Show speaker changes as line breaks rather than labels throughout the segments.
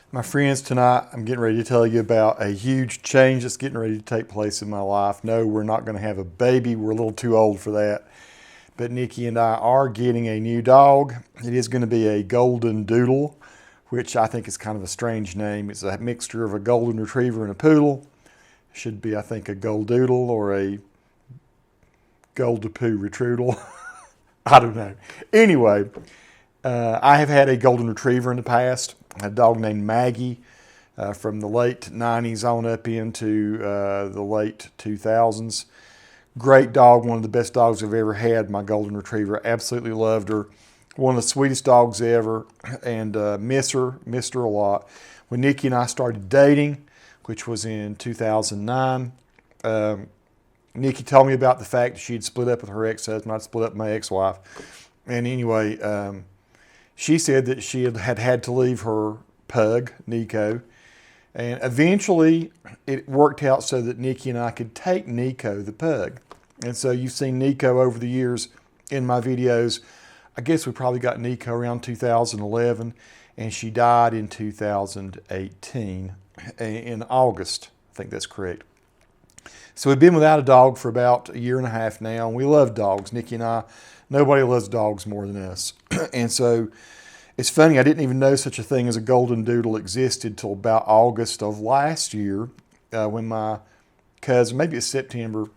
My friends, tonight I'm getting ready to tell you about a huge change that's getting ready to take place in my life. No, we're not going to have a baby. We're a little too old for that. But Nikki and I are getting a new dog. It is going to be a GoldenDoodle, which I think is kind of a strange name. It's a mixture of a golden retriever and a poodle. It should be, I think, a Goldoodle or a Goldapoo retriever. I don't know. Anyway, I have had a golden retriever in the past. A dog named Maggie from the late 90s on up into the late 2000s. Great dog, one of the best dogs I've ever had, my golden retriever. Absolutely loved her. One of the sweetest dogs ever, and missed her a lot. When Nikki and I started dating, which was in 2009, Nikki told me about the fact that she had split up with her ex-husband. I'd split up with my ex-wife. And anyway, she said that she had to leave her pug, Nico. And eventually it worked out so that Nikki and I could take Nico, the pug. And so you've seen Nico over the years in my videos. I guess we probably got Nico around 2011, and she died in 2018, in August. I think that's correct. So we've been without a dog for about a year and a half now, and we love dogs, Nikki and I. Nobody loves dogs more than us. And so it's funny, I didn't even know such a thing as a GoldenDoodle existed till about August of last year, when my cousin, maybe it's September,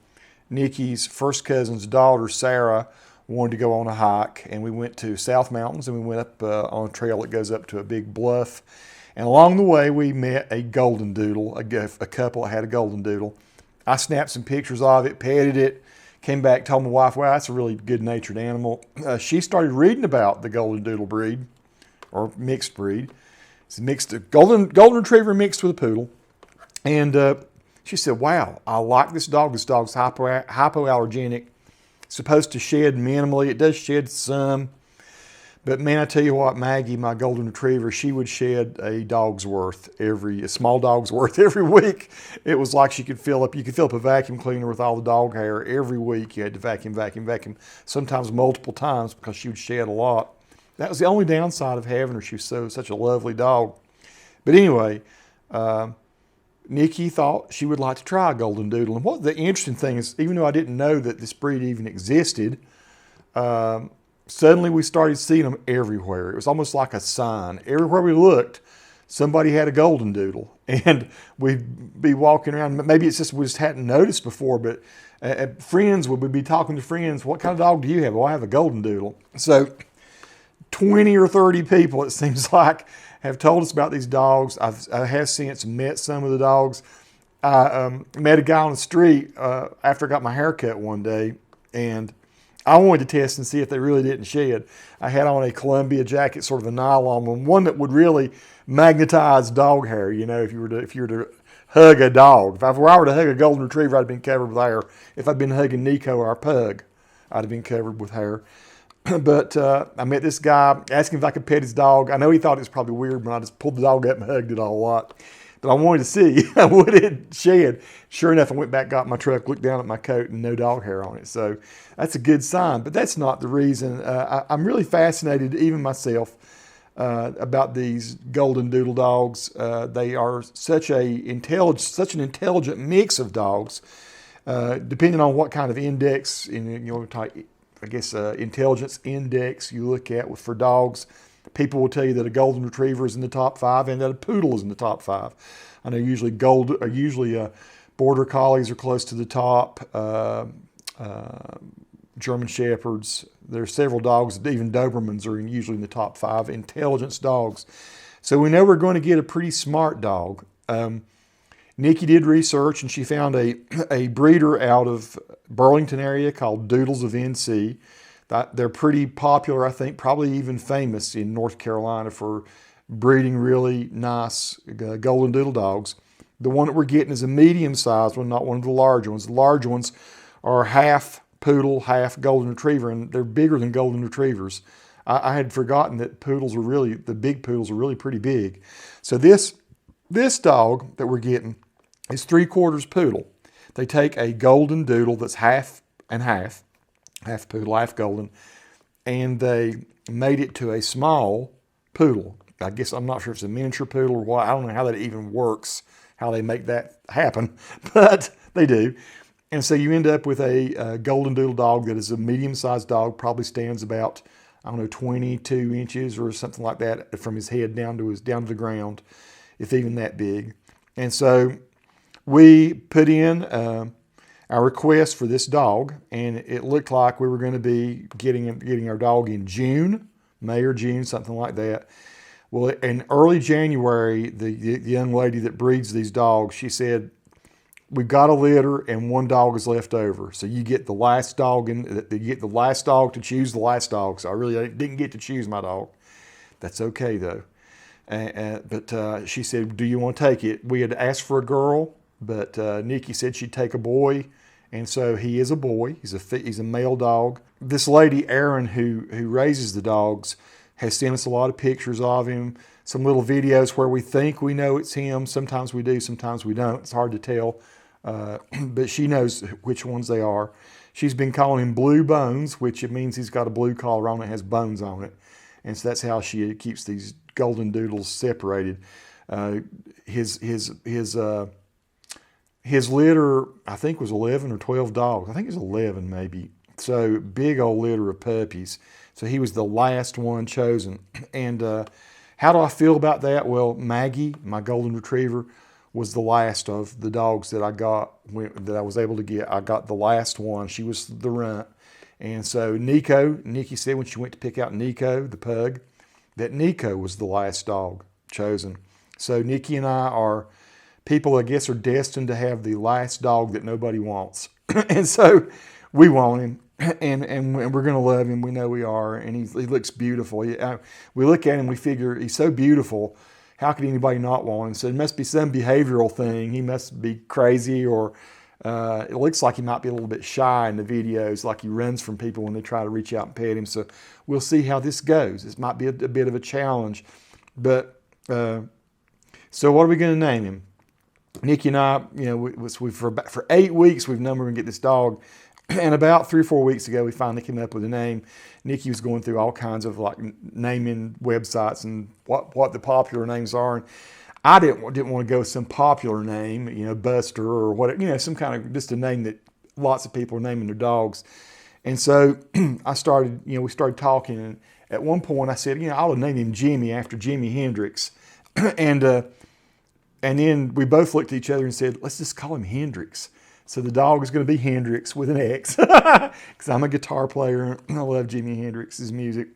Nikki's first cousin's daughter, Sarah, wanted to go on a hike. And we went to South Mountains, and we went up on a trail that goes up to a big bluff. And along the way, we met a GoldenDoodle, a couple that had a GoldenDoodle. I snapped some pictures of it, petted it, came back, told my wife, wow, that's a really good-natured animal. She started reading about the GoldenDoodle breed, or mixed breed. It's a mixed golden retriever mixed with a poodle. And she said, wow, I like this dog. This dog's hypoallergenic. It's supposed to shed minimally. It does shed some. But man, I tell you what, Maggie, my golden retriever, she would shed a small dog's worth every week. It was like you could fill up a vacuum cleaner with all the dog hair every week. You had to vacuum, sometimes multiple times because she would shed a lot. That was the only downside of having her. She was such a lovely dog. But anyway, Nikki thought she would like to try a GoldenDoodle. And what the interesting thing is, even though I didn't know that this breed even existed, suddenly we started seeing them everywhere. It was almost like a sign. Everywhere we looked, somebody had a GoldenDoodle. And we'd be walking around. Maybe it's just we just hadn't noticed before, but friends, we'd be talking to friends, what kind of dog do you have? Well, I have a GoldenDoodle. So 20 or 30 people, it seems like, have told us about these dogs. I have since met some of the dogs. I met a guy on the street after I got my hair cut one day, and I wanted to test and see if they really didn't shed. I had on a Columbia jacket, sort of a nylon one that would really magnetize dog hair. You know, if you were to hug a dog. If I were to hug a golden retriever, I'd have been covered with hair. If I'd been hugging Nico, our pug, I'd have been covered with hair. But I met this guy, asked him if I could pet his dog. I know he thought it was probably weird when I just pulled the dog up and hugged it all a lot. But I wanted to see would it shed. Sure enough, I went back, got in my truck, looked down at my coat, and no dog hair on it. So that's a good sign. But that's not the reason. I'm really fascinated, even myself, about these GoldenDoodle dogs. They are such an intelligent mix of dogs. Depending on what kind of index, intelligence index you look at for dogs, people will tell you that a golden retriever is in the top 5 and that a poodle is in the top 5. I know usually border collies are close to the top. German shepherds. There are several dogs, even Dobermans are usually in the top 5 intelligence dogs. So we know we're going to get a pretty smart dog. Nikki did research, and she found a breeder out of Burlington area called Doodles of NC. They're pretty popular, I think, probably even famous in North Carolina for breeding really nice GoldenDoodle dogs. The one that we're getting is a medium-sized one, not one of the larger ones. The large ones are half poodle, half golden retriever, and they're bigger than golden retrievers. I had forgotten that the big poodles are really pretty big. So this dog that we're getting is 3/4 poodle. They take a GoldenDoodle that's half and half poodle, half golden, and they made it to a small poodle. I guess I'm not sure if it's a miniature poodle or what. I don't know how that even works, how they make that happen, but they do. And so you end up with a GoldenDoodle dog that is a medium-sized dog, probably stands about, I don't know, 22 inches or something like that from his head down to the ground, if even that big. And so we put in our request for this dog, and it looked like we were going to be getting our dog in June, May or June, something like that. Well, in early January, the young lady that breeds these dogs, she said, we've got a litter and one dog is left over. So you get the last dog to choose the last dog. So I really didn't get to choose my dog. That's okay though. But she said, do you want to take it? We had asked for a girl, but Nikki said she'd take a boy. And so he is a boy. He's a male dog. This lady, Erin, who raises the dogs, has sent us a lot of pictures of him, some little videos where we think we know it's him. Sometimes we do, sometimes we don't. It's hard to tell. But she knows which ones they are. She's been calling him Blue Bones, which it means he's got a blue collar on it, has bones on it. And so that's how she keeps these GoldenDoodles separated. His litter, I think, was 11 or 12 dogs. I think it was 11 maybe. So big old litter of puppies. So he was the last one chosen. And how do I feel about that? Well, Maggie, my golden retriever, was the last of the dogs that that I was able to get. I got the last one. She was the runt. And so Nikki said when she went to pick out Nico, the pug, that Nico was the last dog chosen. So Nikki and I are people, I guess, are destined to have the last dog that nobody wants. And so we want him, and we're going to love him. We know we are, and he looks beautiful. We look at him, we figure he's so beautiful. How could anybody not want him? So it must be some behavioral thing. He must be crazy, or it looks like he might be a little bit shy in the videos, like he runs from people when they try to reach out and pet him. So we'll see how this goes. This might be a bit of a challenge. But so what are we going to name him? Nikki and I, for 8 weeks we've known we're going to get this dog. And about 3 or 4 weeks ago, we finally came up with a name. Nikki was going through all kinds of like naming websites and what the popular names are. And I didn't want to go with some popular name, Buster or whatever, some kind of just a name that lots of people are naming their dogs. And so we started talking. And at one point I said, I ought to name him Jimmy after Jimi Hendrix. And then we both looked at each other and said, let's just call him Hendrix. So the dog is going to be Hendrix with an X, because I'm a guitar player and I love Jimi Hendrix's music.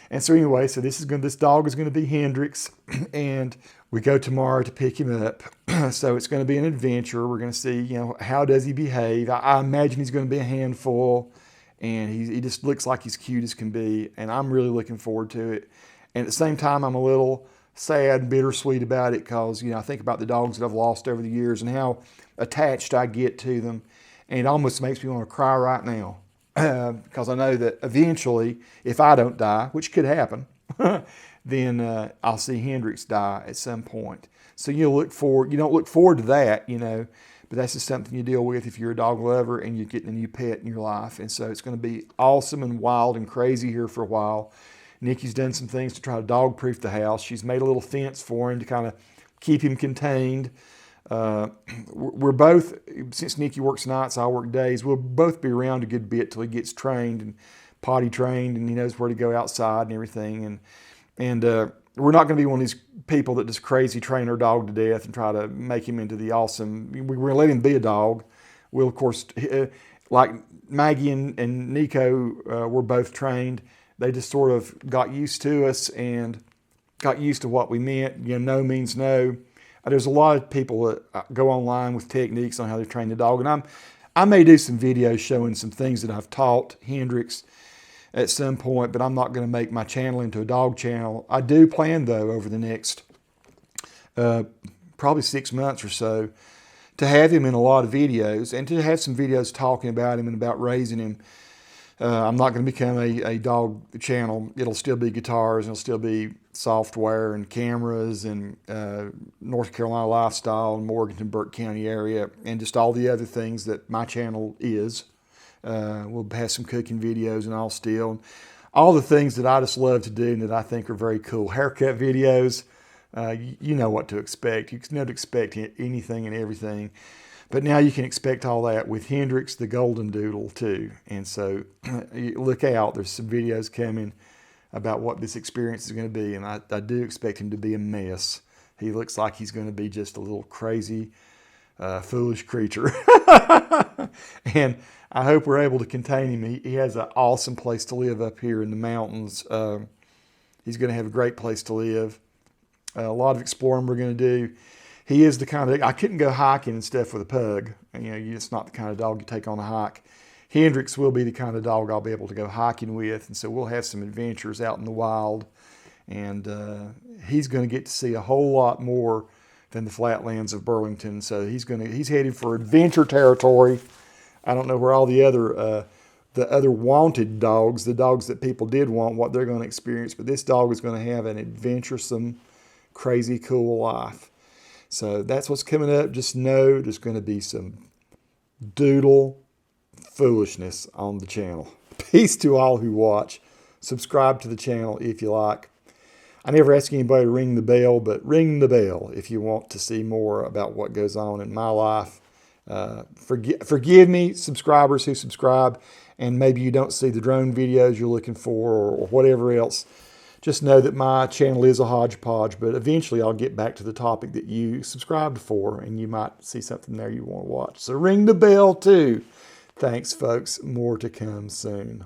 And so anyway, so this dog is going to be Hendrix, and we go tomorrow to pick him up. So it's going to be an adventure. We're going to see, how does he behave. I imagine he's going to be a handful, and he just looks like he's cute as can be, and I'm really looking forward to it. And at the same time, I'm a little sad and bittersweet about it, because I think about the dogs that I've lost over the years and how attached I get to them, and it almost makes me want to cry right now, because I know that eventually, if I don't die, which could happen, then I'll see Hendrix die at some point. So you don't look forward to that, but that's just something you deal with if you're a dog lover and you're getting a new pet in your life. And so it's going to be awesome and wild and crazy here for a while. Nikki's done some things to try to dog-proof the house. She's made a little fence for him to kind of keep him contained. We're both, since Nikki works nights, I work days, we'll both be around a good bit till he gets trained and potty trained and he knows where to go outside and everything. And we're not going to be one of these people that just crazy train our dog to death and try to make him into the awesome. We're going to let him be a dog. We'll, of course, like Maggie and Nico were both trained. They just sort of got used to us and got used to what we meant. No means no. There's a lot of people that go online with techniques on how to train the dog. And I may do some videos showing some things that I've taught Hendrix at some point, but I'm not going to make my channel into a dog channel. I do plan, though, over the next probably 6 months or so, to have him in a lot of videos and to have some videos talking about him and about raising him. I'm not going to become a dog channel. It'll still be guitars, and it'll still be software and cameras and North Carolina lifestyle and Morganton, Burke County area, and just all the other things that my channel is. We'll have some cooking videos and all still. all the things that I just love to do and that I think are very cool. Haircut videos, you know what to expect. You can never expect anything and everything. But now you can expect all that with Hendrix, the GoldenDoodle, too. And so look out. There's some videos coming about what this experience is going to be. And I do expect him to be a mess. He looks like he's going to be just a little crazy, foolish creature. And I hope we're able to contain him. He has an awesome place to live up here in the mountains. He's going to have a great place to live. A lot of exploring we're going to do. He is the kind of, I couldn't go hiking and stuff with a pug. You know, it's not the kind of dog you take on a hike. Hendrix will be the kind of dog I'll be able to go hiking with. And so we'll have some adventures out in the wild. And he's going to get to see a whole lot more than the flatlands of Burlington. So he's headed for adventure territory. I don't know where all the other wanted dogs, the dogs that people did want, what they're going to experience. But this dog is going to have an adventuresome, crazy, cool life. So that's what's coming up. Just know there's going to be some doodle foolishness on the channel. Peace to all who watch. Subscribe to the channel if you like. I never ask anybody to ring the bell, but ring the bell if you want to see more about what goes on in my life. Forgive me, subscribers who subscribe, and maybe you don't see the drone videos you're looking for or whatever else. Just know that my channel is a hodgepodge, but eventually I'll get back to the topic that you subscribed for, and you might see something there you want to watch. So ring the bell too. Thanks, folks. More to come soon.